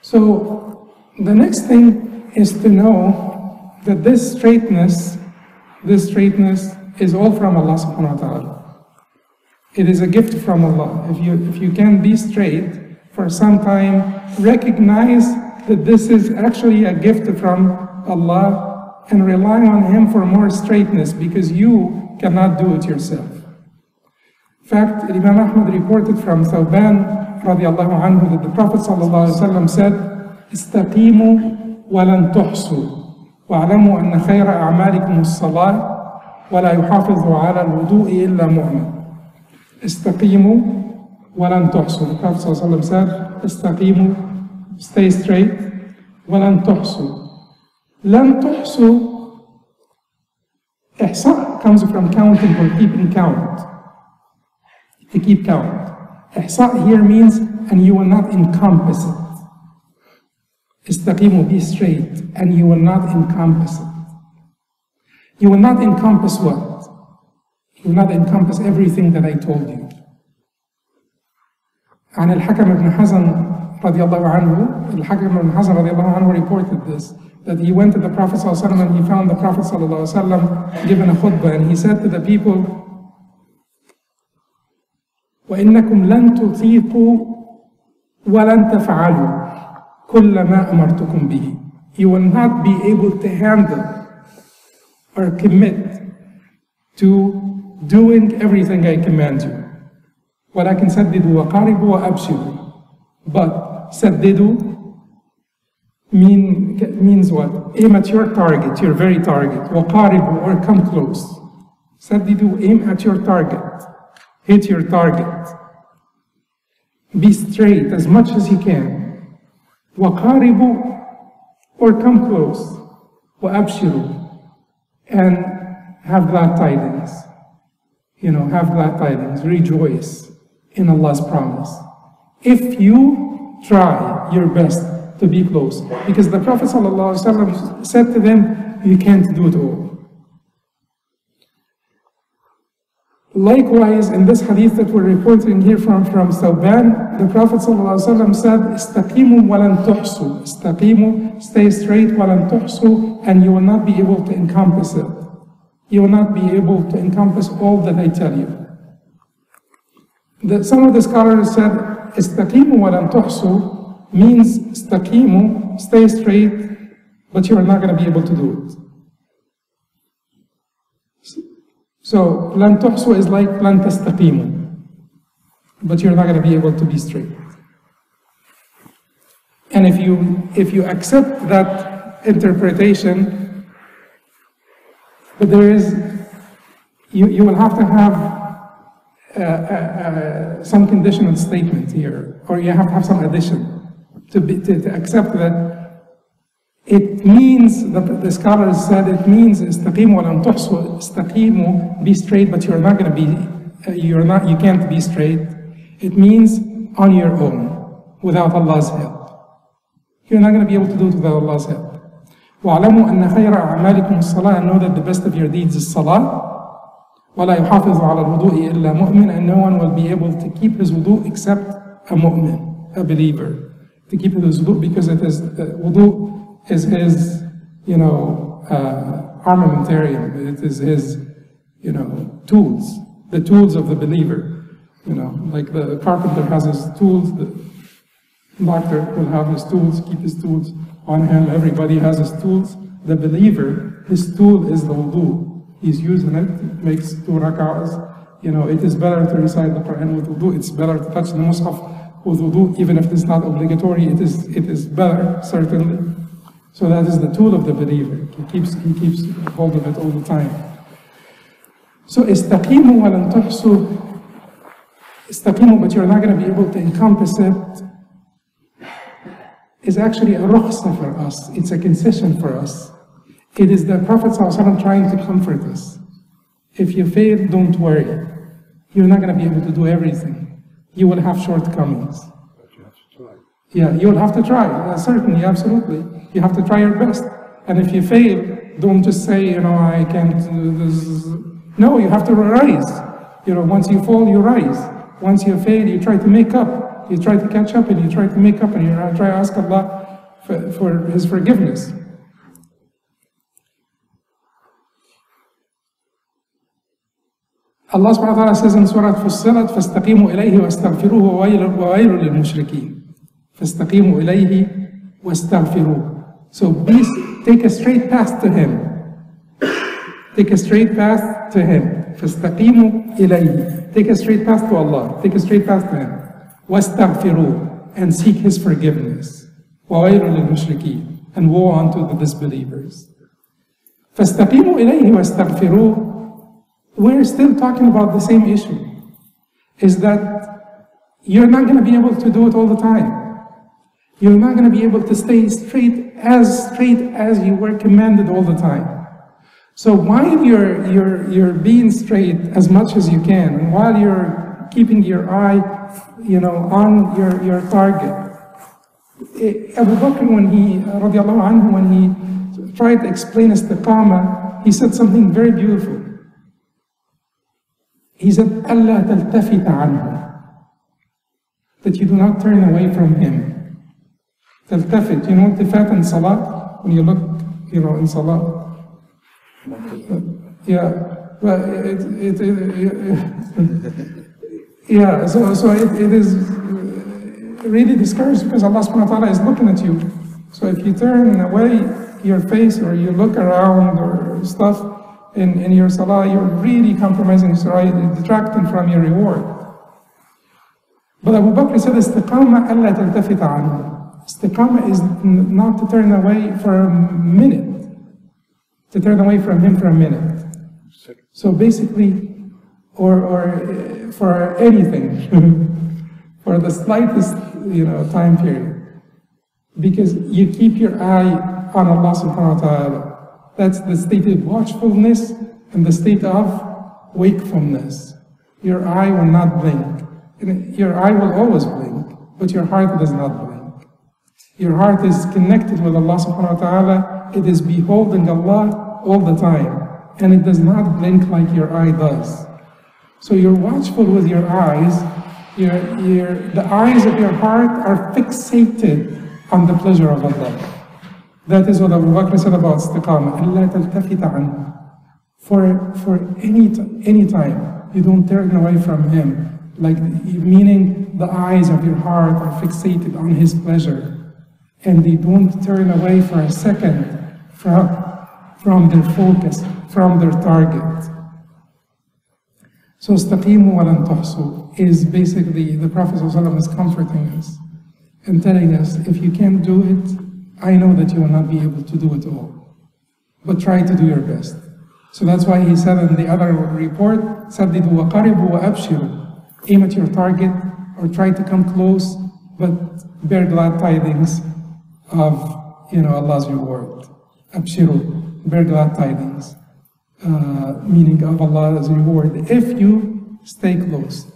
So the next thing is to know that this straightness is all from Allah subhanahu wa ta'ala. It is a gift from Allah. If you can be straight for some time, recognize that this is actually a gift from Allah and rely on Him for more straightness, because you cannot do it yourself. In fact, Imam Ahmad reported from Thawban radiallahu anhu that the Prophet sallallahu alaihi wasallam said, "Istaqimu wa lan tuhsu, wa'alamu anna khayra a'malikum as-salah, wa la yuhafizu 'ala al-wudu'i illa mu'min." Istaqimu wa lan tuhsu. The Prophet sallallahu alaihi wasallam said, "Istaqimu, stay straight, wa lan tuhsu." Lan tuhsu, ihsa comes from counting or keeping count. To keep count. Ihsa here means, and you will not encompass it. Istaqimu, be straight, and you will not encompass it. You will not encompass what? You will not encompass everything that I told you. عن الحكم بن حزن رضي الله عنه, الحكم بن حزن رضي الله عنه reported this, that he went to the Prophet صلى الله عليه وسلم and he found the Prophet صلى الله عليه وسلم given a khutbah, and he said to the people, وإنكم لن تطيقوا ولن تفعلوا كل ما أمرتكم به. You will not be able to handle or commit to doing everything I command you. ولكن سددوا وقاربوا وأبشروا. But سددوا means what? Aim at your target, your very target. وقاربوا, or come close. سددوا, aim at your target. Hit your target. Be straight as much as you can. وَقَارِبُوا, or come close. وَأَبْشِرُوا, and have glad tidings. Have glad tidings. Rejoice in Allah's promise. If you try your best to be close. Because the Prophet ﷺ said to them, you can't do it all. Likewise, in this hadith that we're reporting here from Thawban, the Prophet ﷺ said, "Istaqimu wa lan tuhsu." Istaqimu, stay straight, wa lan tuhsu, and you will not be able to encompass it. You will not be able to encompass all that I tell you. Some of the scholars said, "Istaqimu wa lan tuhsu" means istaqimu, stay straight, but you are not going to be able to do it. So, lan tuhsu is like lan tastaqimu, but you're not going to be able to be straight. And if you accept that interpretation, but you will have to have some conditional statement here, or you have to have some addition to accept that. It means, the scholars said, it means istaqimu wa lan tuhsu. Istaqimu, be straight, but you're not going to be, you can't be straight. It means on your own, without Allah's help. You're not going to be able to do it without Allah's help. وَعَلَمُوا أَنَّ خَيْرَ أَعْمَالِكُمُ الصَّلَاةِ, and know that the best of your deeds is salah. وَلَا يُحَافِظُ عَلَى الْوُضُوءِ إِلَّا مُؤْمِنٌ, and no one will be able to keep his wudu except a mu'min, a believer. To keep his wudu, because it is, wudu is his, armamentarium. It is his, tools, the tools of the believer. Like the carpenter has his tools, the doctor will have his tools, keep his tools on him. Everybody has his tools. The believer, his tool is the wudu. He's using it, makes 2 rak'ahs. It is better to recite the Quran with wudu. It's better to touch the mushaf with wudu, even if it's not obligatory. It is better, certainly. So that is the tool of the believer. He keeps hold of it all the time. So istaqimu wa lan tuhsu. Istaqimu, but you're not going to be able to encompass it, is actually a rukhsa for us. It's a concession for us. It is the Prophet ﷺ trying to comfort us. If you fail, don't worry. You're not going to be able to do everything. You will have shortcomings. But you have to try. Yeah, you'll have to try. Certainly, absolutely. You have to try your best. And if you fail, don't just say, I can't do this. No, you have to rise. Once you fall, you rise. Once you fail, you try to make up. You try to catch up and you try to make up and you try to ask Allah for His forgiveness. Allah subhanahu wa ta'ala says in Surah Fussilat, فَاسْتَقِيمُوا إِلَيْهِ وَاسْتَغْفِرُوهُ وَوَيْلٌ لِلْمُشْرِكِينَ. فَاسْتَقِيمُوا إِلَيْهِ وَاسْتَغْفِرُوهُ. So please take a straight path to Him. Take a straight path to Him. فَاسْتَقِيمُوا إِلَيْهِ. Take a straight path to Allah. Take a straight path to Him. وَاسْتَغْفِرُوهُ. And seek His forgiveness. وَوَيْلٌ لِلْمُشْرِكِينَ. And woe unto the disbelievers. فَاسْتَقِيمُوا إِلَيْهِ وَاسْتَغْفِرُوهُ. We're still talking about the same issue. Is that you're not going to be able to do it all the time. You're not going to be able to stay straight as you were commanded all the time. So while you're being straight as much as you can, and while you're keeping your eye, on your target, Abu Bakr, radiallahu anhu, when he tried to explain istiqamah, he said something very beautiful. He said, أَلَّا تَلْتَفِتَ عَنْهُ. That you do not turn away from him. Taltafit, iltifat in salah, when you look, in salah. Yeah, but so it is really discouraged because Allah subhanahu wa ta'ala is looking at you. So if you turn away your face or you look around or stuff, in your salah, you're really compromising your salah, detracting from your reward. But Abu Bakr said, istiqamah أَلَّا تَلْتَفِتَ عَنْهُ. Istiqamah is not to turn away for a minute. To turn away from him for a minute. So basically, or for anything, for the slightest, time period. Because you keep your eye on Allah subhanahu wa ta'ala. That's the state of watchfulness and the state of wakefulness. Your eye will not blink. Your eye will always blink, but your heart does not blink. Your heart is connected with Allah subhanahu wa ta'ala. It is beholding Allah all the time. And it does not blink like your eye does. So you're watchful with your eyes. The eyes of your heart are fixated on the pleasure of Allah. That is what Abu Bakr said about istiqamah. أَلَّا تَلْتَفِتَ عَنْهُ. For any time, you don't turn away from Him. Meaning the eyes of your heart are fixated on His pleasure. And they don't turn away for a second from their focus, from their target. So istaqimu wa lan tuhsu is basically the Prophet ﷺ is comforting us and telling us, if you can't do it, I know that you will not be able to do it all. But try to do your best. So that's why he said in the other report, سَدِّدُوا وَقَرِبُوا وَأَبْشِرُوا. Aim at your target or try to come close, but bear glad tidings of Allah's reward. Abshiru, bear glad tidings. Meaning of Allah's reward if you stay close.